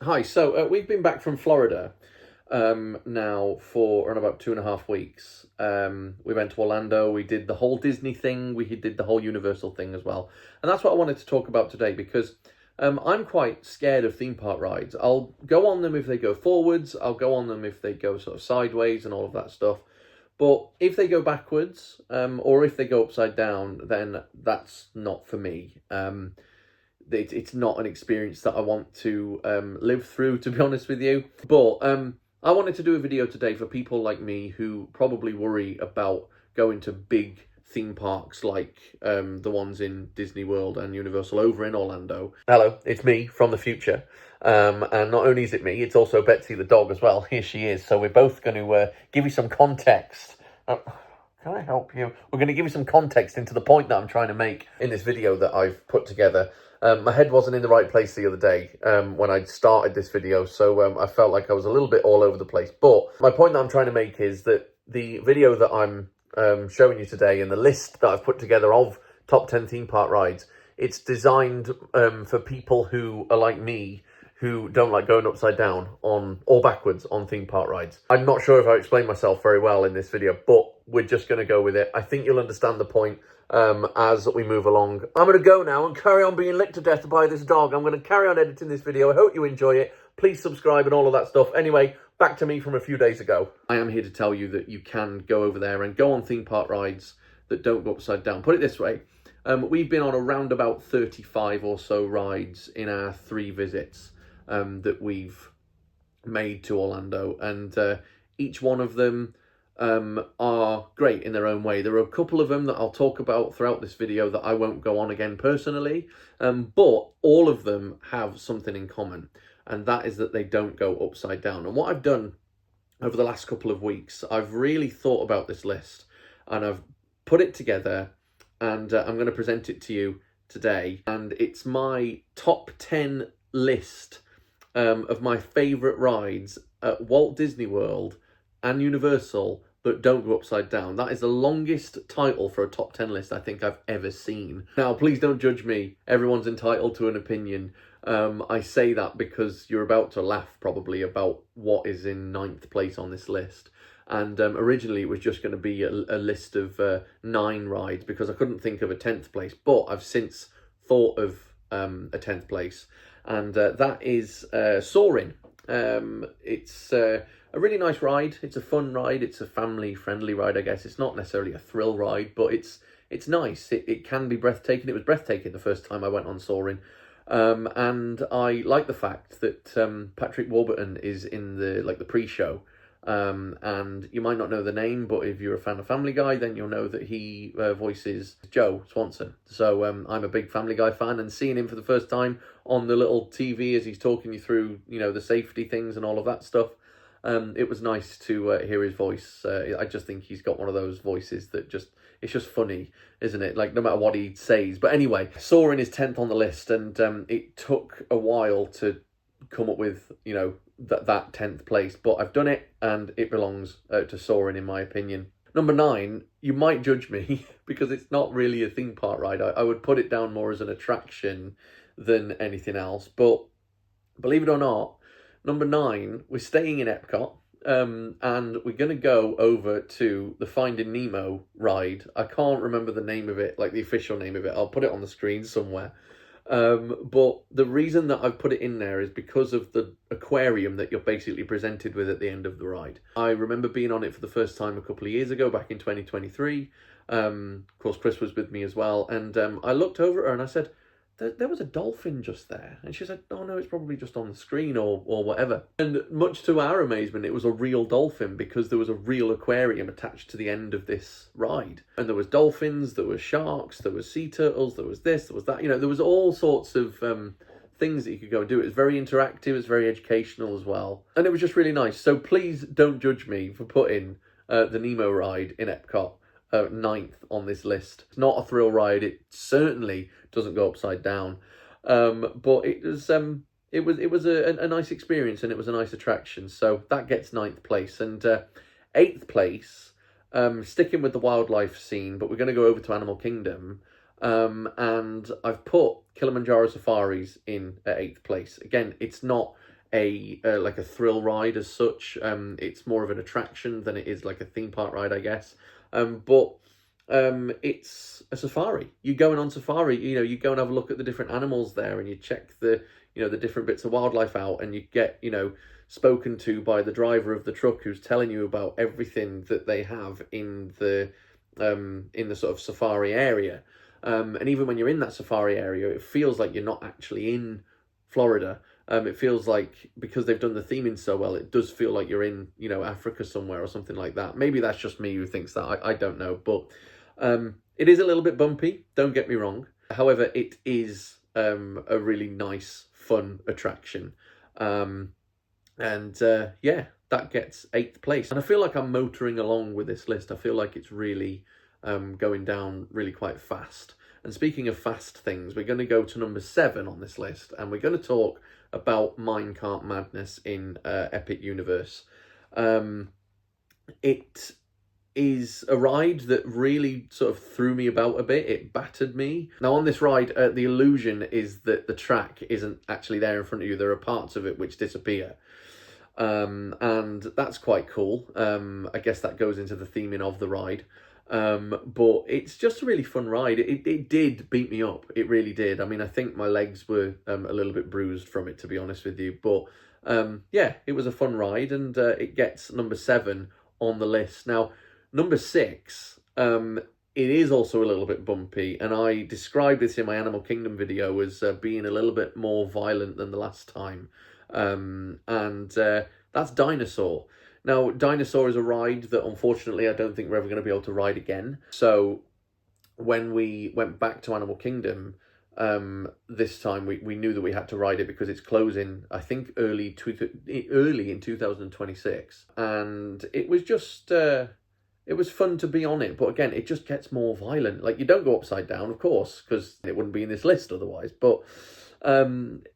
Hi, so we've been back from Florida now for around about 2.5 weeks. We went to Orlando, we did the whole Disney thing, we did the whole Universal thing as well. And that's what I wanted to talk about today because I'm quite scared of theme park rides. I'll go on them if they go forwards, I'll go on them if they go sort of sideways and all of that stuff. But if they go backwards or if they go upside down, then that's not for me. It's not an experience that I want to live through, to be honest with you. But I wanted to do a video today for people like me who probably worry about going to big theme parks like the ones in Disney World and Universal over in Orlando. Hello, it's me from the future. And not only is it me, it's also Betsy the dog as well. Here she is. So we're both going to give you some context. Can I help you? We're going to give you some context into the point that I'm trying to make in this video that I've put together. My head wasn't in the right place the other day when I started this video, so I felt like I was a little bit all over the place. But my point that I'm trying to make is that the video that I'm showing you today and the list that I've put together of top 10 theme park rides, it's designed for people who are like me, who don't like going upside down on or backwards on theme park rides. I'm not sure if I explained myself very well in this video, but we're just going to go with it. I think you'll understand the point as we move along. I'm going to go now and carry on being licked to death by this dog. I'm going to carry on editing this video. I hope you enjoy it. Please subscribe and all of that stuff. Anyway, back to me from a few days ago. I am here to tell you that you can go over there and go on theme park rides that don't go upside down. Put it this way. We've been on around about 35 or so rides in our 3 visits that we've made to Orlando, and each one of them are great in their own way. There are a couple of them that I'll talk about throughout this video that I won't go on again personally, but all of them have something in common, and that is that they don't go upside down. And what I've done over the last couple of weeks, I've really thought about this list and I've put it together, and I'm going to present it to you today. And it's my top 10 list of my favourite rides at Walt Disney World and Universal that don't go upside down. That is the longest title for a top 10 list I think I've ever seen. Now, please don't judge me. Everyone's entitled to an opinion. I say that because you're about to laugh probably about what is in 9th place on this list. And originally it was just going to be a list of 9 rides because I couldn't think of a 10th place. But I've since thought of a 10th place. And that is Soarin'. It's a really nice ride. It's a fun ride. It's a family-friendly ride, I guess. It's not necessarily a thrill ride, but it's nice. It can be breathtaking. It was breathtaking the first time I went on Soarin'. And I like the fact that Patrick Warburton is in the pre-show. And you might not know the name, but if you're a fan of Family Guy, then you'll know that he voices Joe Swanson. So I'm a big Family Guy fan, and seeing him for the first time on the little TV as he's talking you through, the safety things and all of that stuff, it was nice to hear his voice. I just think he's got one of those voices that it's just funny, isn't it? Like, no matter what he says. But anyway, Soarin' is 10th on the list, and it took a while to come up with, that 10th place, but I've done it, and it belongs to Soarin' in my opinion. Number 9, you might judge me because it's not really a theme park ride. I would put it down more as an attraction than anything else, but believe it or not, number 9, we're staying in Epcot, and we're going to go over to the Finding Nemo ride. I can't remember the name of it, like the official name of it. I'll put it on the screen somewhere. But the reason that I've put it in there is because of the aquarium that you're basically presented with at the end of the ride. I remember being on it for the first time a couple of years ago, back in 2023. Of course, Krys was with me as well. And I looked over at her and I said, there was a dolphin just there. And she said, oh no, it's probably just on the screen or whatever. And much to our amazement, it was a real dolphin because there was a real aquarium attached to the end of this ride. And there was dolphins, there was sharks, there was sea turtles, there was this, there was that. There was all sorts of things that you could go and do. It was very interactive, it was very educational as well. And it was just really nice. So please don't judge me for putting the Nemo ride in Epcot 9th on this list. It's not a thrill ride. It certainly doesn't go upside down, but it was a nice experience, and it was a nice attraction. So that gets 9th place. And 8th place, sticking with the wildlife scene, but we're going to go over to Animal Kingdom, and I've put Kilimanjaro Safaris in at 8th place. Again, it's not like a thrill ride as such. It's more of an attraction than it is like a theme park ride, I guess. But it's a safari. You're going on safari, you go and have a look at the different animals there, and you check the different bits of wildlife out, and you get, spoken to by the driver of the truck who's telling you about everything that they have in the sort of safari area. And even when you're in that safari area, it feels like you're not actually in Florida. It feels like, because they've done the theming so well, it does feel like you're in, Africa somewhere or something like that. Maybe that's just me who thinks that. I don't know. But it is a little bit bumpy, don't get me wrong. However, it is a really nice, fun attraction. Yeah, that gets 8th place. And I feel like I'm motoring along with this list. I feel like it's really going down really quite fast. And speaking of fast things, we're going to go to number 7 on this list, and we're going to talk about Minecart Madness in Epic Universe. It is a ride that really sort of threw me about a bit. It battered me. Now, on this ride, the illusion is that the track isn't actually there in front of you. There are parts of it which disappear. And that's quite cool. I guess that goes into the theming of the ride. But it's just a really fun ride. It did beat me up. It really did. I mean, I think my legs were a little bit bruised from it, to be honest with you. But yeah, it was a fun ride, and it gets number 7 on the list. Now, number 6, it is also a little bit bumpy, and I described this in my Animal Kingdom video as being a little bit more violent than the last time. That's Dinosaur. Now, Dinosaur is a ride that, unfortunately, I don't think we're ever going to be able to ride again. So when we went back to Animal Kingdom, this time we knew that we had to ride it because it's closing, I think, early in 2026. And it was just, it was fun to be on it. But again, it just gets more violent. Like, you don't go upside down, of course, because it wouldn't be in this list otherwise. But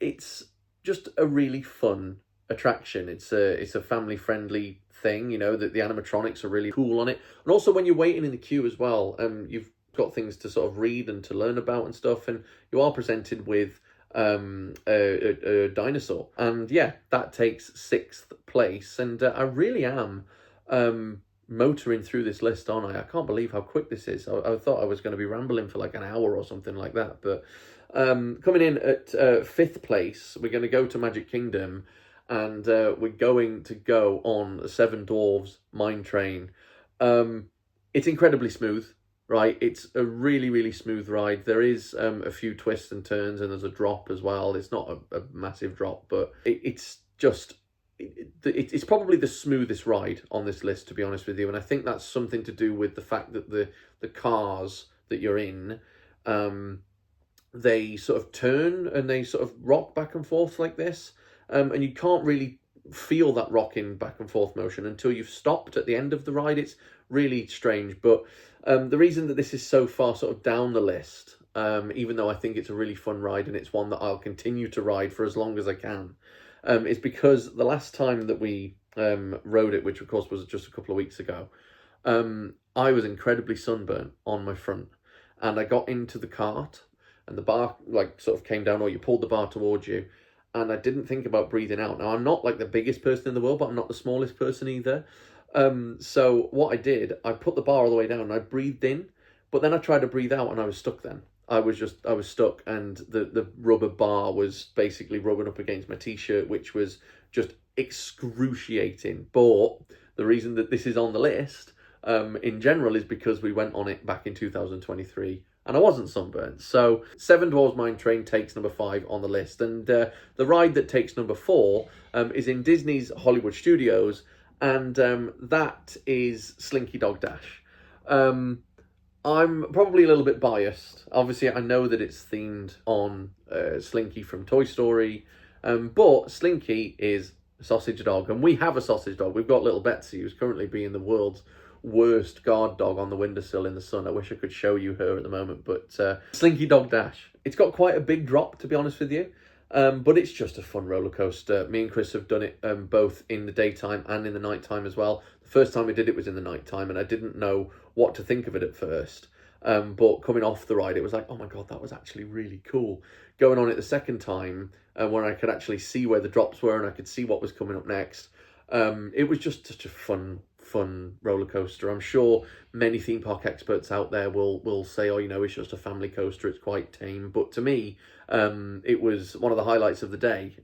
it's just a really fun attraction. It's a family friendly thing, that the animatronics are really cool on it. And also, when you're waiting in the queue as well, you've got things to sort of read and to learn about and stuff, and you are presented with a dinosaur. And yeah, that takes 6th place. And I really am motoring through this list, aren't I? I can't believe how quick this is. I thought I was going to be rambling for like an hour or something like that. But coming in at 5th place, we're going to go to Magic Kingdom, and we're going to go on the Seven Dwarfs Mine Train. It's incredibly smooth, right? It's a really, really smooth ride. There is a few twists and turns, and there's a drop as well. It's not a massive drop, but it's just... It's probably the smoothest ride on this list, to be honest with you. And I think that's something to do with the fact that the cars that you're in, they sort of turn and they sort of rock back and forth like this. And you can't really feel that rocking back and forth motion until you've stopped at the end of the ride. It's really strange. But the reason that this is so far sort of down the list, even though I think it's a really fun ride and it's one that I'll continue to ride for as long as I can, is because the last time that we rode it, which of course was just a couple of weeks ago, I was incredibly sunburnt on my front, and I got into the cart, and the bar like sort of came down, or you pulled the bar towards you, and I didn't think about breathing out. Now, I'm not like the biggest person in the world, but I'm not the smallest person either. So what I did, I put the bar all the way down and I breathed in, but then I tried to breathe out and I was stuck then. I was stuck, and the rubber bar was basically rubbing up against my t-shirt, which was just excruciating. But the reason that this is on the list in general is because we went on it back in 2023 and I wasn't sunburnt. So Seven Dwarfs Mine Train takes number 5 on the list. And the ride that takes number 4 is in Disney's Hollywood Studios, and that is Slinky Dog Dash. I'm probably a little bit biased. Obviously, I know that it's themed on Slinky from Toy Story, but Slinky is a sausage dog, and we have a sausage dog. We've got little Betsy, who's currently being the world's worst guard dog on the windowsill in the sun. I wish I could show you her at the moment, but Slinky Dog Dash. It's got quite a big drop, to be honest with you, but it's just a fun roller coaster. Me and Krys have done it both in the daytime and in the nighttime as well. The first time we did it was in the nighttime, and I didn't know what to think of it at first. But coming off the ride, it was like, oh my God, that was actually really cool. Going on it the second time, when I could actually see where the drops were and I could see what was coming up next, it was just such a fun roller coaster. I'm sure many theme park experts out there will say, oh, it's just a family coaster, it's quite tame. But to me, it was one of the highlights of the day,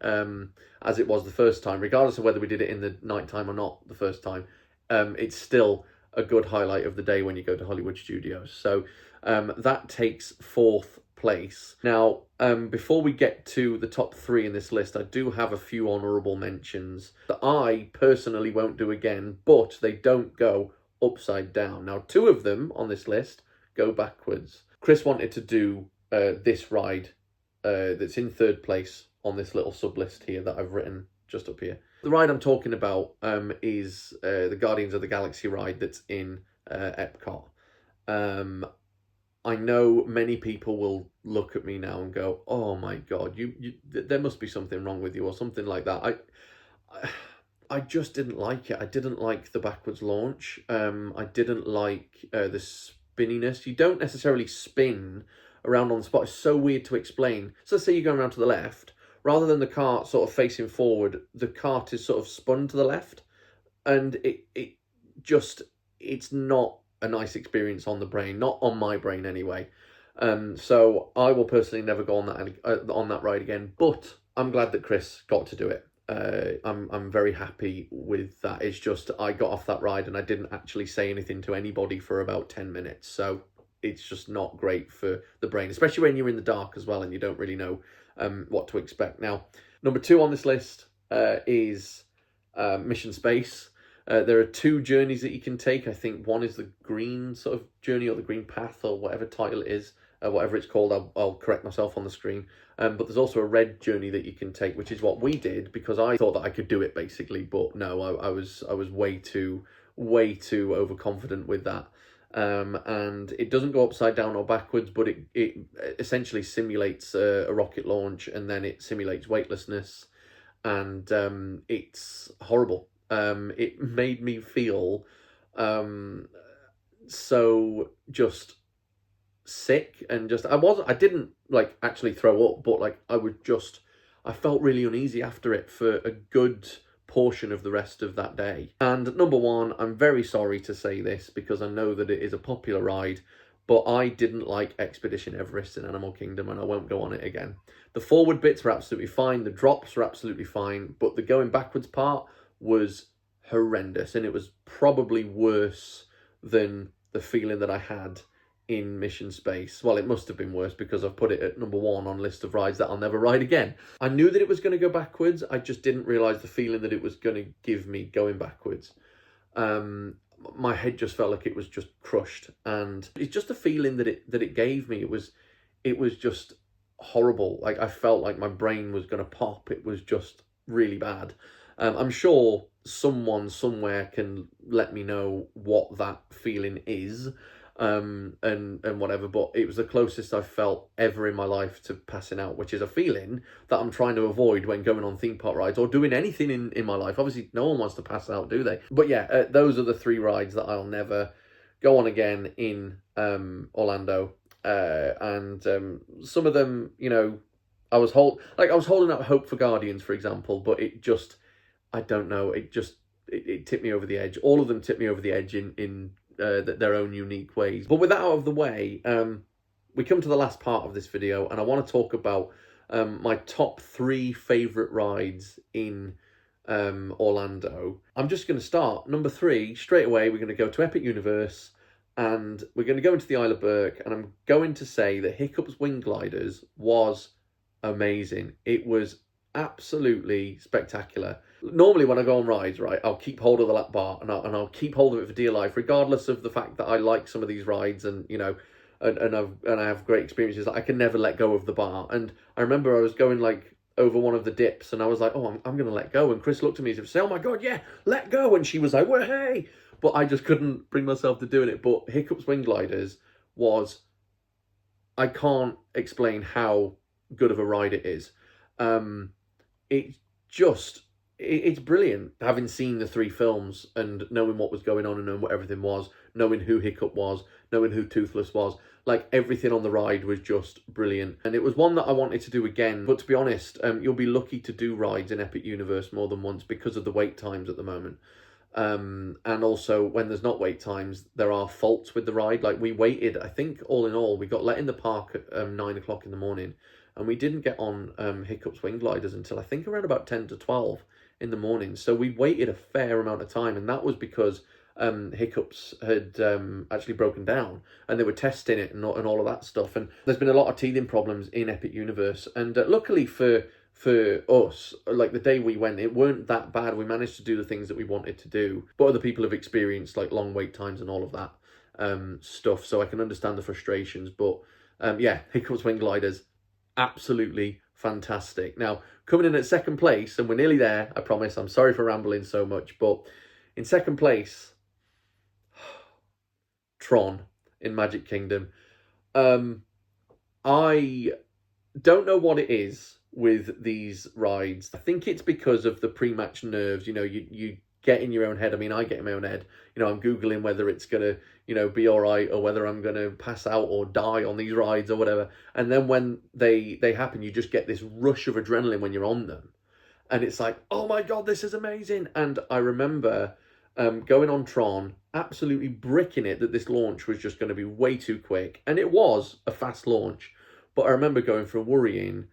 as it was the first time, regardless of whether we did it in the night time or not the first time. It's still a good highlight of the day when you go to Hollywood Studios. So that takes fourth place. Now, before we get to the top 3 in this list, I do have a few honourable mentions that I personally won't do again, but they don't go upside down. Now, 2 of them on this list go backwards. Krys wanted to do this ride that's in 3rd place on this little sub-list here that I've written just up here. The ride I'm talking about is the Guardians of the Galaxy ride that's in Epcot. I know many people will look at me now and go, oh my God, there must be something wrong with you or something like that. I just didn't like it. I didn't like the backwards launch. I didn't like the spinniness. You don't necessarily spin around on the spot. It's so weird to explain. So let's say you're going around to the left. Rather than the cart sort of facing forward, the cart is sort of spun to the left. And it's not a nice experience on the brain, not on my brain anyway. So I will personally never go on that ride again. But I'm glad that Krys got to do it. I'm very happy with that. It's just I got off that ride and I didn't actually say anything to anybody for about 10 minutes. So it's just not great for the brain, especially when you're in the dark as well and you don't really know what to expect. Now, number 2 on this list is Mission Space. There are 2 journeys that you can take. I think one is the green sort of journey or the green path or whatever title it is, whatever it's called. I'll correct myself on the screen. But there's also a red journey that you can take, which is what we did because I thought that I could do it basically. But no, I was way too overconfident with that. And it doesn't go upside down or backwards, but it essentially simulates a rocket launch, and then it simulates weightlessness, and it's horrible. It made me feel so just sick, and just I didn't like actually throw up, but like I felt really uneasy after it for a good portion of the rest of that day. And number 1, I'm very sorry to say this because I know that it is a popular ride, but I didn't like Expedition Everest in Animal Kingdom and I won't go on it again. The forward bits were absolutely fine, the drops were absolutely fine, but the going backwards part was horrendous, and it was probably worse than the feeling that I had in Mission Space. Well, it must have been worse because I've put it at number 1 on list of rides that I'll never ride again. I knew that it was going to go backwards. I just didn't realise the feeling that it was going to give me going backwards. My head just felt like it was just crushed, and it's just the feeling that it gave me. It was just horrible. Like I felt like my brain was going to pop. It was just really bad. I'm sure someone somewhere can let me know what that feeling is. And whatever, but it was the closest I've felt ever in my life to passing out, which is a feeling that I'm trying to avoid when going on theme park rides or doing anything in my life. Obviously, no one wants to pass out, do they? But yeah, those are the 3 rides that I'll never go on again in Orlando. And some of them, I was holding out hope for Guardians, for example, but it just, I don't know, it tipped me over the edge. All of them tipped me over the edge in their own unique ways. But with that out of the way, we come to the last part of this video, and I want to talk about my top 3 favourite rides in Orlando. I'm just going to start number 3 straight away. We're going to go to Epic Universe, and we're going to go into the Isle of Berk, and I'm going to say that Hiccup's Wing Gliders was amazing. It was absolutely spectacular. Normally when I go on rides, right, I'll keep hold of the lap bar and I'll keep hold of it for dear life, regardless of the fact that I like some of these rides and and I have great experiences. I can never let go of the bar. And I remember I was going like over one of the dips and I was like, oh, I'm going to let go. And Krys looked at me as if to say, oh my God, yeah, let go. And she was like, well, hey, but I just couldn't bring myself to doing it. But Hiccup's Wing Gliders was, I can't explain how good of a ride it is. it's brilliant having seen the 3 films and knowing what was going on and knowing what everything was, knowing who Hiccup was, knowing who Toothless was. Like, everything on the ride was just brilliant. And it was one that I wanted to do again. But to be honest, you'll be lucky to do rides in Epic Universe more than once because of the wait times at the moment. And also, when there's not wait times, there are faults with the ride. Like, we waited, I think, all in all, we got let in the park at 9 o'clock in the morning. And we didn't get on Hiccup's Wing Gliders until I think around about 10 to 12 in the morning. So we waited a fair amount of time. And that was because Hiccups had actually broken down and they were testing it and all of that stuff. And there's been a lot of teething problems in Epic Universe. And luckily for us, like the day we went, it weren't that bad. We managed to do the things that we wanted to do. But other people have experienced like long wait times and all of that stuff. So I can understand the frustrations. But yeah, Hiccups Wing Gliders, absolutely fantastic. Now, coming in at second place, and we're nearly there, I promise. I'm sorry for rambling so much, but in second place, Tron in Magic Kingdom. I don't know what it is with these rides. I think it's because of the pre-match nerves. You know, you get in your own head. I mean, I get in my own head. You know, I'm Googling whether it's going to, you know, be all right or whether I'm going to pass out or die on these rides or whatever. And then when they happen, you just get this rush of adrenaline when you're on them. And it's like, oh my God, this is amazing. And I remember going on Tron, absolutely bricking it that this launch was just going to be way too quick. And it was a fast launch. But I remember going from worrying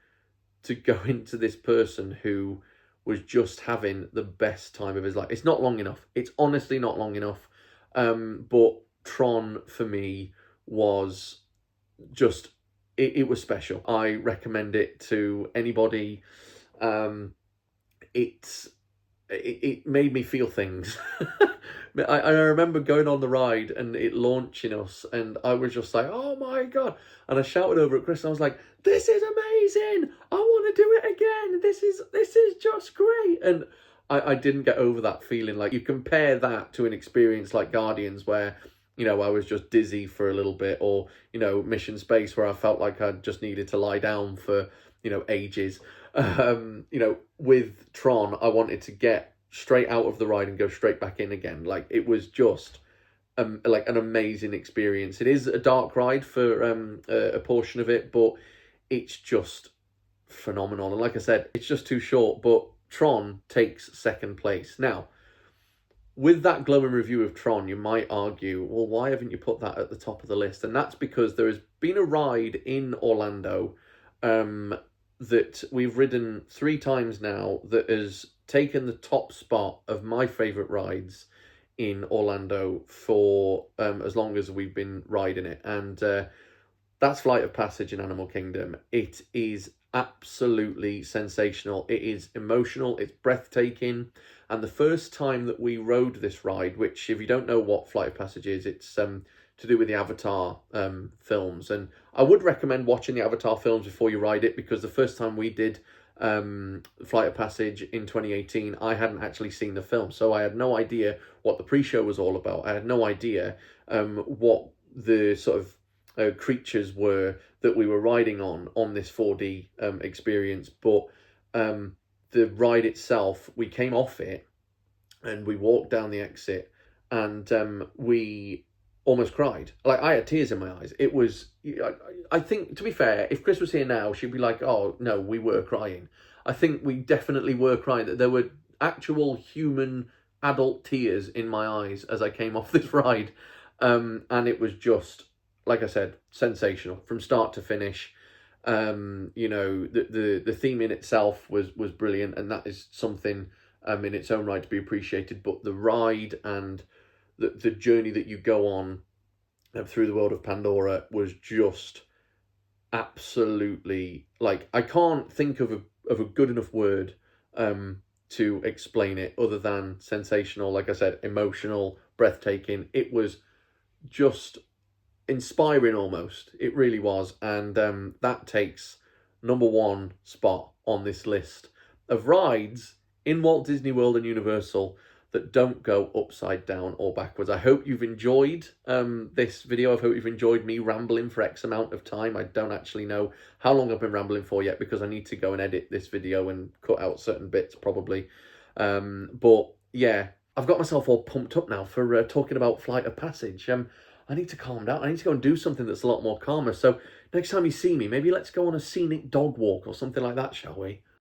to go into this person who was just having the best time of his life. It's not long enough. It's honestly not long enough. But Tron, for me, was just, it was special. I recommend it to anybody. It made me feel things. I remember going on the ride and it launching us, and I was just like, oh my God. And I shouted over at Krys, and I was like, this is amazing. I want to do it again. This is just great. And I didn't get over that feeling. Like, you compare that to an experience like Guardians where, you know, I was just dizzy for a little bit, or, you know, Mission Space where I felt like I just needed to lie down for, you know, ages. You know, with Tron, I wanted to get straight out of the ride and go straight back in again. Like, it was just like an amazing experience. It is a dark ride for a portion of it, but it's just phenomenal. And like I said, it's just too short, but Tron takes second place. Now, with that glowing review of Tron, you might argue, well, why haven't you put that at the top of the list? And that's because there has been a ride in Orlando that we've ridden 3 times now that has taken the top spot of my favourite rides in Orlando for as long as we've been riding it. And that's Flight of Passage in Animal Kingdom. It is absolutely sensational. It is emotional. It's breathtaking. And the first time that we rode this ride, which, if you don't know what Flight of Passage is, it's to do with the Avatar films. And I would recommend watching the Avatar films before you ride it, because the first time we did Flight of Passage in 2018, I hadn't actually seen the film. So I had no idea what the pre-show was all about. I had no idea what the sort of creatures were that we were riding on this 4D experience. But the ride itself, we came off it and we walked down the exit, and we almost cried. Like, I had tears in my eyes. It was, I think, to be fair, if Krys was here now, she'd be like, oh no, we were crying. I think we definitely were crying. That there were actual human adult tears in my eyes as I came off this ride. And it was just, like I said, sensational from start to finish. You know, the theme in itself was brilliant, and that is something in its own right to be appreciated. But the ride and the journey that you go on through the world of Pandora was just absolutely, like, I can't think of a good enough word to explain it other than sensational. Like I said, emotional, breathtaking. It was just inspiring almost. It really was. And that takes #1 spot on this list of rides in Walt Disney World and Universal that don't go upside down or backwards. I hope you've enjoyed this video. I hope you've enjoyed me rambling for X amount of time. I don't actually know how long I've been rambling for yet, because I need to go and edit this video and cut out certain bits probably. But yeah, I've got myself all pumped up now for talking about Flight of Passage. I need to calm down. I need to go and do something that's a lot more calmer. So next time you see me, maybe let's go on a scenic dog walk or something like that, shall we?